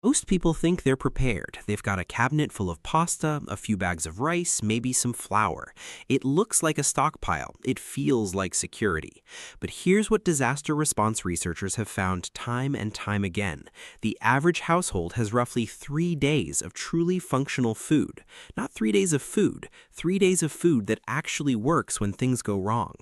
Most people think they're prepared. They've got a cabinet full of pasta, a few bags of rice, maybe some flour. It looks like a stockpile. It feels like security. But here's what disaster response researchers have found time and time again. The average household has roughly 3 days of truly functional food. Not 3 days of food, 3 days of food that actually works when things go wrong.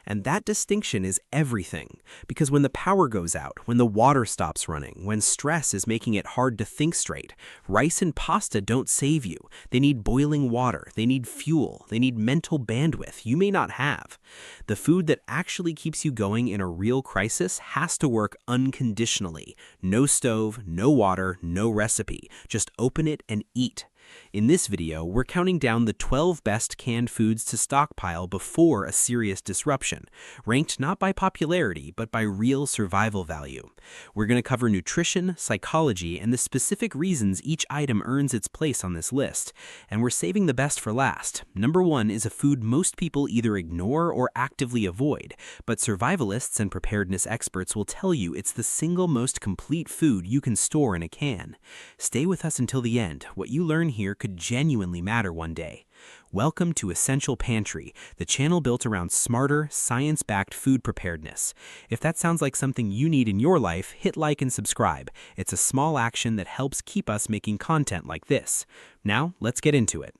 And that distinction is everything. Because when the power goes out, when the water stops running, when stress is making it hard to think straight, rice and pasta don't save you. They need boiling water, they need fuel, they need mental bandwidth you may not have. The food that actually keeps you going in a real crisis has to work unconditionally. No stove, no water, no recipe. Just open it and eat. In this video, we're counting down the 12 best canned foods to stockpile before a serious disruption, ranked not by popularity, but by real survival value. We're going to cover nutrition, psychology, and the specific reasons each item earns its place on this list. And we're saving the best for last. Number 1 is a food most people either ignore or actively avoid, but survivalists and preparedness experts will tell you it's the single most complete food you can store in a can. Stay with us until the end. What you learn here could genuinely matter one day. Welcome to Essential Pantry, the channel built around smarter, science-backed food preparedness. If that sounds like something you need in your life, hit like and subscribe. It's a small action that helps keep us making content like this. Now, let's get into it.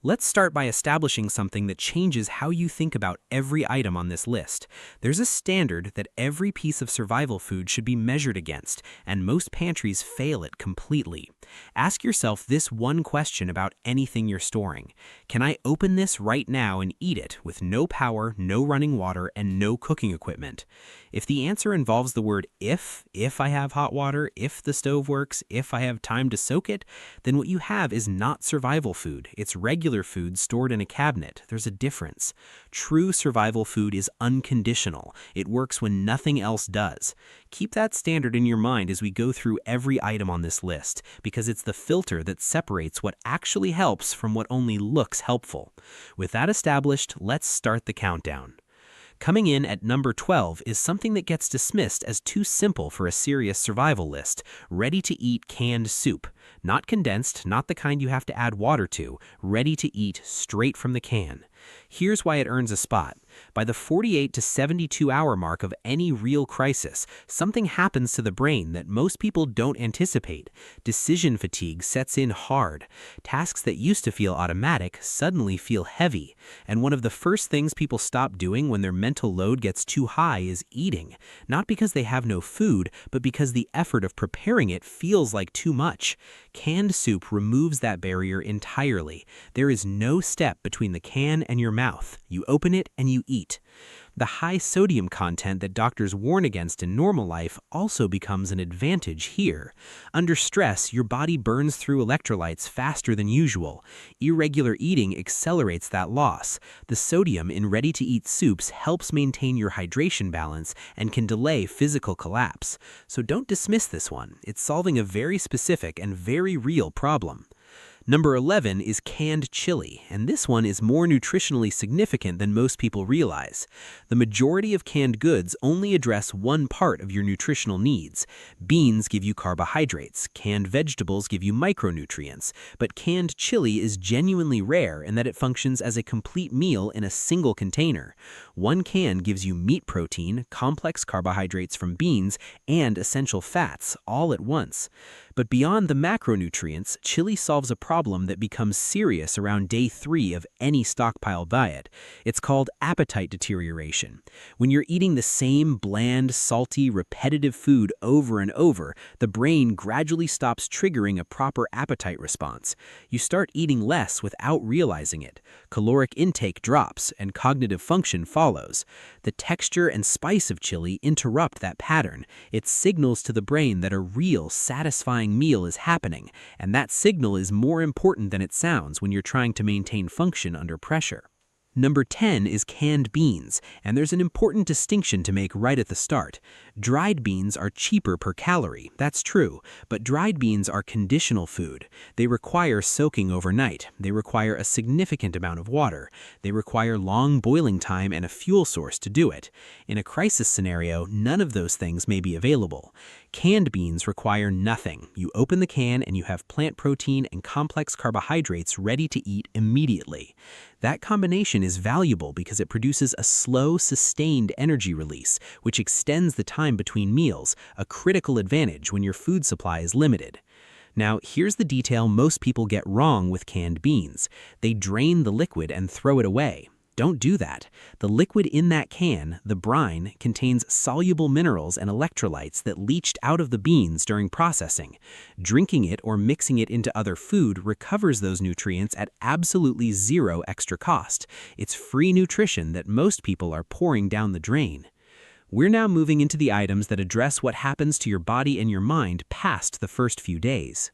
Let's start by establishing something that changes how you think about every item on this list. There's a standard that every piece of survival food should be measured against, and most pantries fail it completely. Ask yourself this one question about anything you're storing. Can I open this right now and eat it with no power, no running water, and no cooking equipment? If the answer involves the word if I have hot water, if the stove works, if I have time to soak it, then what you have is not survival food. It's regular food stored in a cabinet. There's a difference. True survival food is unconditional. It works when nothing else does. Keep that standard in your mind as we go through every item on this list, because it's the filter that separates what actually helps from what only looks helpful. With that established, let's start the countdown. Coming in at number 12 is something that gets dismissed as too simple for a serious survival list: ready-to-eat canned soup. Not condensed, not the kind you have to add water to, ready to eat straight from the can. Here's why it earns a spot. By the 48 to 72 hour mark of any real crisis, something happens to the brain that most people don't anticipate. Decision fatigue sets in hard. Tasks that used to feel automatic suddenly feel heavy. And one of the first things people stop doing when their mental load gets too high is eating. Not because they have no food, but because the effort of preparing it feels like too much. Canned soup removes that barrier entirely. There is no step between the can and your mouth. You open it and you eat. The high sodium content that doctors warn against in normal life also becomes an advantage here. Under stress, your body burns through electrolytes faster than usual. Irregular eating accelerates that loss. The sodium in ready-to-eat soups helps maintain your hydration balance and can delay physical collapse. So don't dismiss this one. It's solving a very specific and very real problem. Number 11 is canned chili, and this one is more nutritionally significant than most people realize. The majority of canned goods only address one part of your nutritional needs. Beans give you carbohydrates, canned vegetables give you micronutrients, but canned chili is genuinely rare in that it functions as a complete meal in a single container. One can gives you meat protein, complex carbohydrates from beans, and essential fats all at once. But beyond the macronutrients, chili solves a problem that becomes serious around day 3 of any stockpile diet. It's called appetite deterioration. When you're eating the same bland, salty, repetitive food over and over, the brain gradually stops triggering a proper appetite response. You start eating less without realizing it. Caloric intake drops, and cognitive function follows. The texture and spice of chili interrupt that pattern. It signals to the brain that a real, satisfying meal is happening, and that signal is more important than it sounds when you're trying to maintain function under pressure. Number 10 is canned beans, and there's an important distinction to make right at the start. Dried beans are cheaper per calorie, that's true, but dried beans are conditional food. They require soaking overnight. They require a significant amount of water. They require long boiling time and a fuel source to do it. In a crisis scenario, none of those things may be available. Canned beans require nothing. You open the can and you have plant protein and complex carbohydrates ready to eat immediately. That combination is valuable because it produces a slow, sustained energy release, which extends the time between meals, a critical advantage when your food supply is limited. Now, here's the detail most people get wrong with canned beans. They drain the liquid and throw it away. Don't do that. The liquid in that can, the brine, contains soluble minerals and electrolytes that leached out of the beans during processing. Drinking it or mixing it into other food recovers those nutrients at absolutely zero extra cost. It's free nutrition that most people are pouring down the drain. We're now moving into the items that address what happens to your body and your mind past the first few days.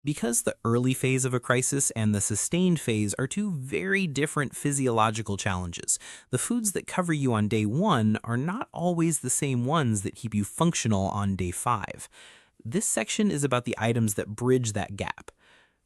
Because the early phase of a crisis and the sustained phase are two very different physiological challenges, the foods that cover you on day 1 are not always the same ones that keep you functional on day 5. This section is about the items that bridge that gap.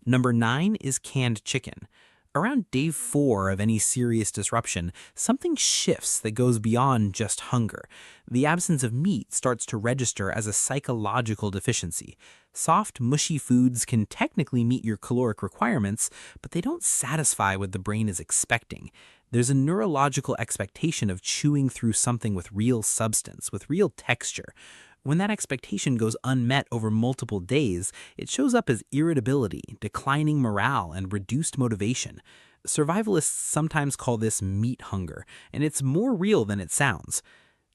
Number 9 is canned chicken. Around day 4 of any serious disruption, something shifts that goes beyond just hunger. The absence of meat starts to register as a psychological deficiency. Soft, mushy foods can technically meet your caloric requirements, but they don't satisfy what the brain is expecting. There's a neurological expectation of chewing through something with real substance, with real texture. When that expectation goes unmet over multiple days, it shows up as irritability, declining morale, and reduced motivation. Survivalists sometimes call this meat hunger, and it's more real than it sounds.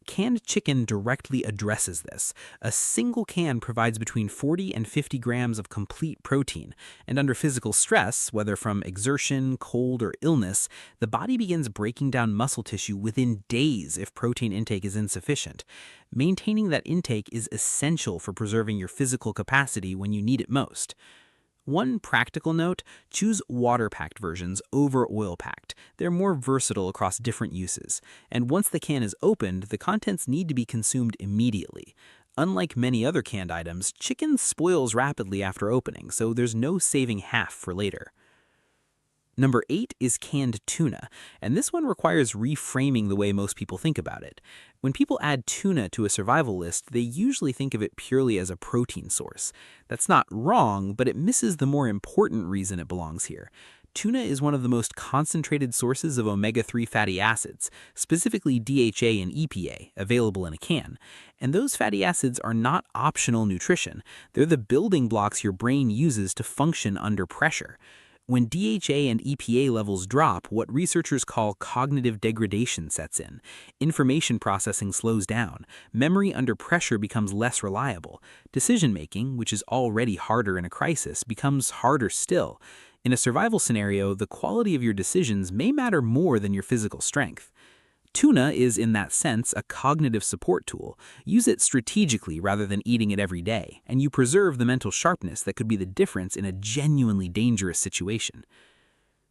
Canned chicken directly addresses this. A single can provides between 40 and 50 grams of complete protein, and under physical stress, whether from exertion, cold, or illness, the body begins breaking down muscle tissue within days if protein intake is insufficient. Maintaining that intake is essential for preserving your physical capacity when you need it most. One practical note, choose water-packed versions over oil-packed. They're more versatile across different uses. And once the can is opened, the contents need to be consumed immediately. Unlike many other canned items, chicken spoils rapidly after opening, so there's no saving half for later. Number 8 is canned tuna, and this one requires reframing the way most people think about it. When people add tuna to a survival list, they usually think of it purely as a protein source. That's not wrong, but it misses the more important reason it belongs here. Tuna is one of the most concentrated sources of omega-3 fatty acids, specifically DHA and EPA, available in a can. And those fatty acids are not optional nutrition. They're the building blocks your brain uses to function under pressure. When DHA and EPA levels drop, what researchers call cognitive degradation sets in. Information processing slows down. Memory under pressure becomes less reliable. Decision-making, which is already harder in a crisis, becomes harder still. In a survival scenario, the quality of your decisions may matter more than your physical strength. Tuna is, in that sense, a cognitive support tool. Use it strategically rather than eating it every day, and you preserve the mental sharpness that could be the difference in a genuinely dangerous situation.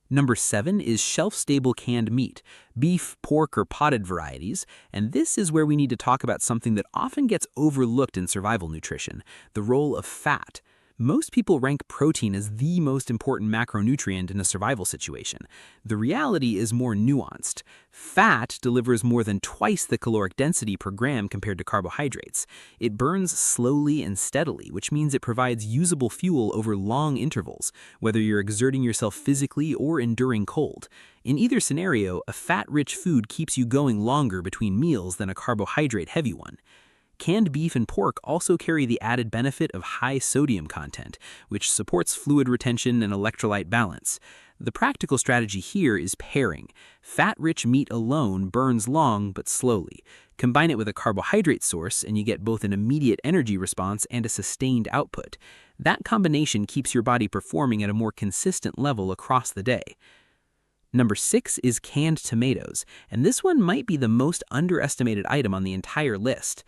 Number 7 is shelf-stable canned meat, beef, pork, or potted varieties, and this is where we need to talk about something that often gets overlooked in survival nutrition, the role of fat. Most people rank protein as the most important macronutrient in a survival situation. The reality is more nuanced. Fat delivers more than twice the caloric density per gram compared to carbohydrates. It burns slowly and steadily, which means it provides usable fuel over long intervals, whether you're exerting yourself physically or enduring cold. In either scenario, a fat-rich food keeps you going longer between meals than a carbohydrate-heavy one. Canned beef and pork also carry the added benefit of high sodium content, which supports fluid retention and electrolyte balance. The practical strategy here is pairing. Fat-rich meat alone burns long but slowly. Combine it with a carbohydrate source and you get both an immediate energy response and a sustained output. That combination keeps your body performing at a more consistent level across the day. Number 6 is canned tomatoes, and this one might be the most underestimated item on the entire list.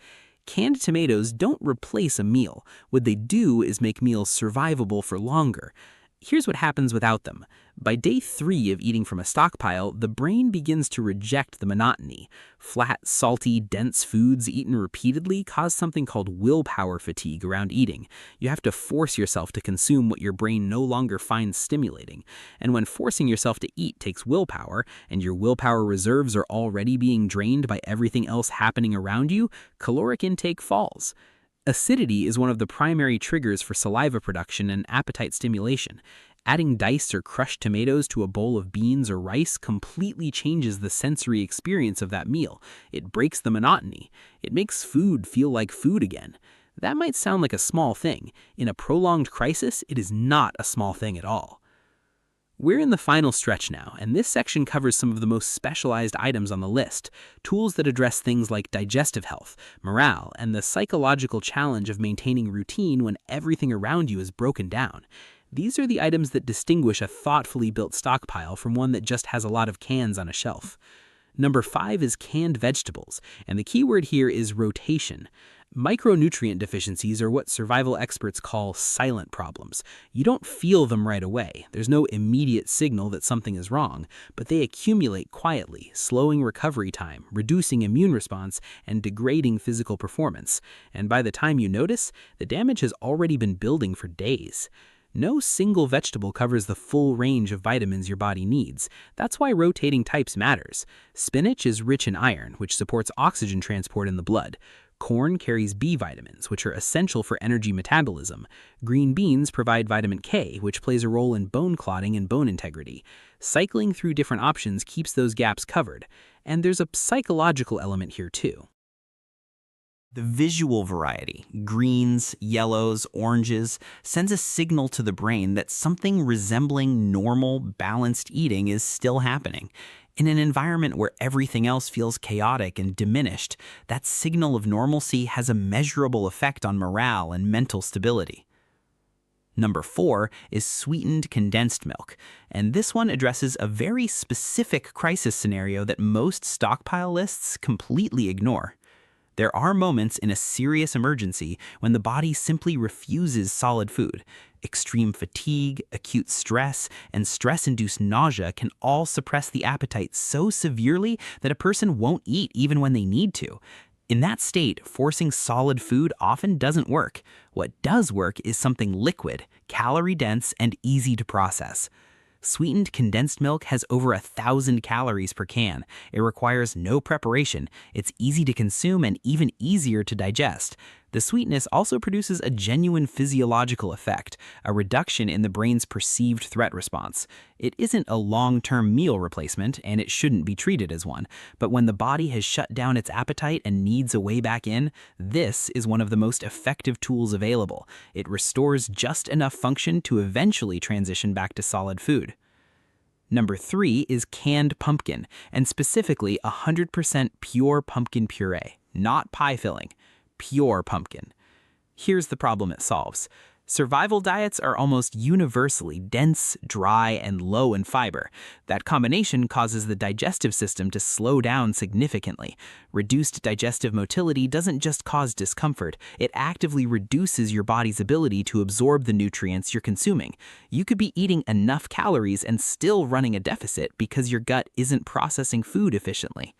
Canned tomatoes don't replace a meal. What they do is make meals survivable for longer. Here's what happens without them. By day 3 of eating from a stockpile, the brain begins to reject the monotony. Flat, salty, dense foods eaten repeatedly cause something called willpower fatigue around eating. You have to force yourself to consume what your brain no longer finds stimulating. And when forcing yourself to eat takes willpower, and your willpower reserves are already being drained by everything else happening around you, caloric intake falls. Acidity is one of the primary triggers for saliva production and appetite stimulation. Adding diced or crushed tomatoes to a bowl of beans or rice completely changes the sensory experience of that meal. It breaks the monotony. It makes food feel like food again. That might sound like a small thing. In a prolonged crisis, it is not a small thing at all. We're in the final stretch now, and this section covers some of the most specialized items on the list, tools that address things like digestive health, morale, and the psychological challenge of maintaining routine when everything around you is broken down. These are the items that distinguish a thoughtfully built stockpile from one that just has a lot of cans on a shelf. Number 5 is canned vegetables, and the key word here is rotation. Micronutrient deficiencies are what survival experts call silent problems. You don't feel them right away. There's no immediate signal that something is wrong, but they accumulate quietly, slowing recovery time, reducing immune response, and degrading physical performance. And by the time you notice, the damage has already been building for days. No single vegetable covers the full range of vitamins your body needs. That's why rotating types matters. Spinach is rich in iron, which supports oxygen transport in the blood. Corn carries B vitamins, which are essential for energy metabolism. Green beans provide vitamin K, which plays a role in bone clotting and bone integrity. Cycling through different options keeps those gaps covered. And there's a psychological element here too. The visual variety, greens, yellows, oranges, sends a signal to the brain that something resembling normal, balanced eating is still happening. In an environment where everything else feels chaotic and diminished, that signal of normalcy has a measurable effect on morale and mental stability. Number 4 is sweetened condensed milk, and this one addresses a very specific crisis scenario that most stockpile lists completely ignore. There are moments in a serious emergency when the body simply refuses solid food. Extreme fatigue, acute stress, and stress-induced nausea can all suppress the appetite so severely that a person won't eat even when they need to. In that state, forcing solid food often doesn't work. What does work is something liquid, calorie-dense, and easy to process. Sweetened condensed milk has over 1,000 calories per can. It requires no preparation. It's easy to consume and even easier to digest. The sweetness also produces a genuine physiological effect, a reduction in the brain's perceived threat response. It isn't a long-term meal replacement, and it shouldn't be treated as one. But when the body has shut down its appetite and needs a way back in, this is one of the most effective tools available. It restores just enough function to eventually transition back to solid food. Number 3 is canned pumpkin, and specifically 100% pure pumpkin puree, not pie filling. Pure pumpkin. Here's the problem it solves. Survival diets are almost universally dense, dry, and low in fiber. That combination causes the digestive system to slow down significantly. Reduced digestive motility doesn't just cause discomfort, it actively reduces your body's ability to absorb the nutrients you're consuming. You could be eating enough calories and still running a deficit because your gut isn't processing food efficiently.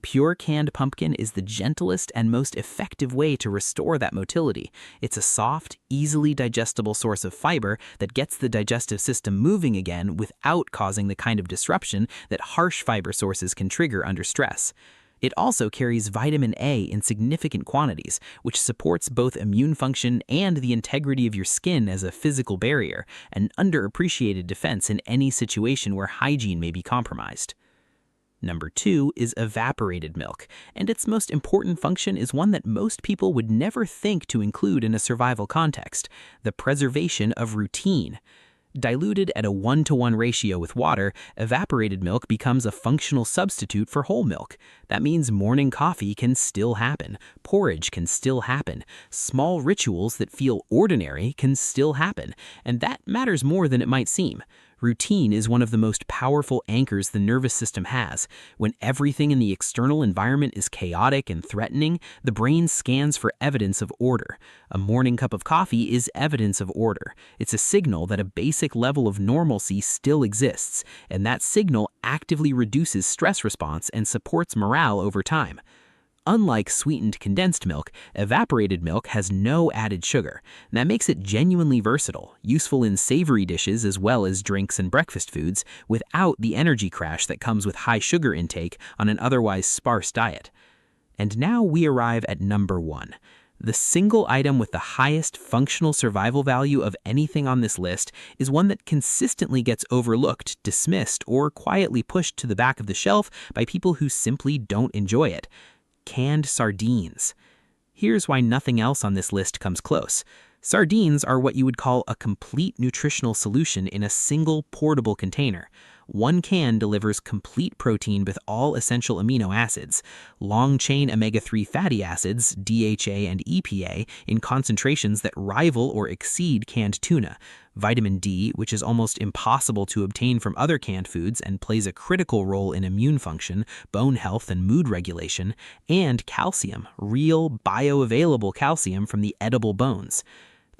Pure canned pumpkin is the gentlest and most effective way to restore that motility. It's a soft, easily digestible source of fiber that gets the digestive system moving again without causing the kind of disruption that harsh fiber sources can trigger under stress. It also carries vitamin A in significant quantities, which supports both immune function and the integrity of your skin as a physical barrier, an underappreciated defense in any situation where hygiene may be compromised. Number 2 is evaporated milk, and its most important function is one that most people would never think to include in a survival context: the preservation of routine. Diluted at a 1-to-1 ratio with water, evaporated milk becomes a functional substitute for whole milk. That means morning coffee can still happen, porridge can still happen, small rituals that feel ordinary can still happen, and that matters more than it might seem. Routine is one of the most powerful anchors the nervous system has. When everything in the external environment is chaotic and threatening, the brain scans for evidence of order. A morning cup of coffee is evidence of order. It's a signal that a basic level of normalcy still exists, and that signal actively reduces stress response and supports morale over time. Unlike sweetened condensed milk, evaporated milk has no added sugar. And that makes it genuinely versatile, useful in savory dishes as well as drinks and breakfast foods, without the energy crash that comes with high sugar intake on an otherwise sparse diet. And now we arrive at number 1. The single item with the highest functional survival value of anything on this list is one that consistently gets overlooked, dismissed, or quietly pushed to the back of the shelf by people who simply don't enjoy it. Canned sardines. Here's why nothing else on this list comes close. Sardines are what you would call a complete nutritional solution in a single portable container. One can delivers complete protein with all essential amino acids, long-chain omega-3 fatty acids, DHA and EPA, in concentrations that rival or exceed canned tuna, vitamin D, which is almost impossible to obtain from other canned foods and plays a critical role in immune function, bone health, and mood regulation, and calcium, real bioavailable calcium from the edible bones.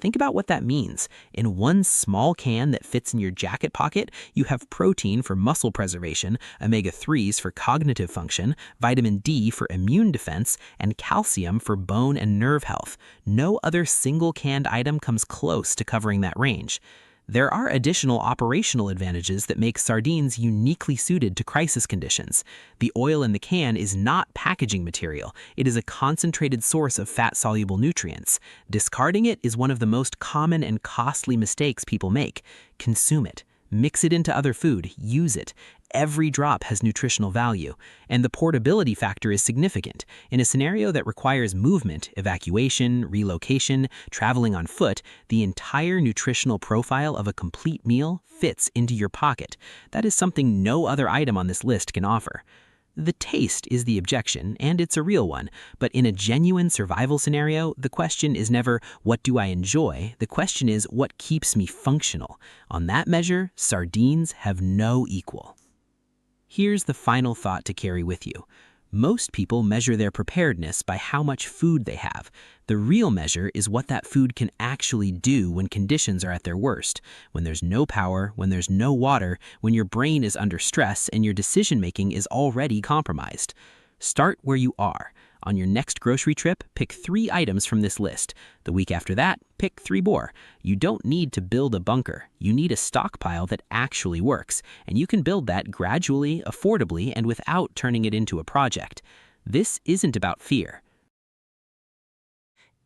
Think about what that means. In one small can that fits in your jacket pocket, you have protein for muscle preservation, omega-3s for cognitive function, vitamin D for immune defense, and calcium for bone and nerve health. No other single canned item comes close to covering that range. There are additional operational advantages that make sardines uniquely suited to crisis conditions. The oil in the can is not packaging material. It is a concentrated source of fat-soluble nutrients. Discarding it is one of the most common and costly mistakes people make. Consume it. Mix it into other food. Use it. Every drop has nutritional value, and the portability factor is significant. In a scenario that requires movement, evacuation, relocation, traveling on foot, the entire nutritional profile of a complete meal fits into your pocket. That is something no other item on this list can offer. The taste is the objection, and it's a real one, but in a genuine survival scenario, the question is never, what do I enjoy? The question is, what keeps me functional? On that measure, sardines have no equal. Here's the final thought to carry with you. Most people measure their preparedness by how much food they have. The real measure is what that food can actually do when conditions are at their worst, when there's no power, when there's no water, when your brain is under stress and your decision-making is already compromised. Start where you are. On your next grocery trip, pick 3 items from this list. The week after that, pick 3 more. You don't need to build a bunker. You need a stockpile that actually works, and you can build that gradually, affordably, and without turning it into a project. This isn't about fear.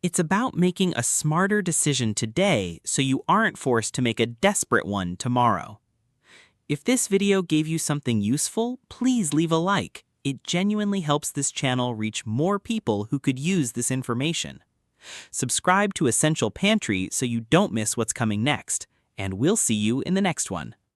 It's about making a smarter decision today so you aren't forced to make a desperate one tomorrow. If this video gave you something useful, please leave a like. It genuinely helps this channel reach more people who could use this information. Subscribe to Essential Pantry so you don't miss what's coming next, and we'll see you in the next one.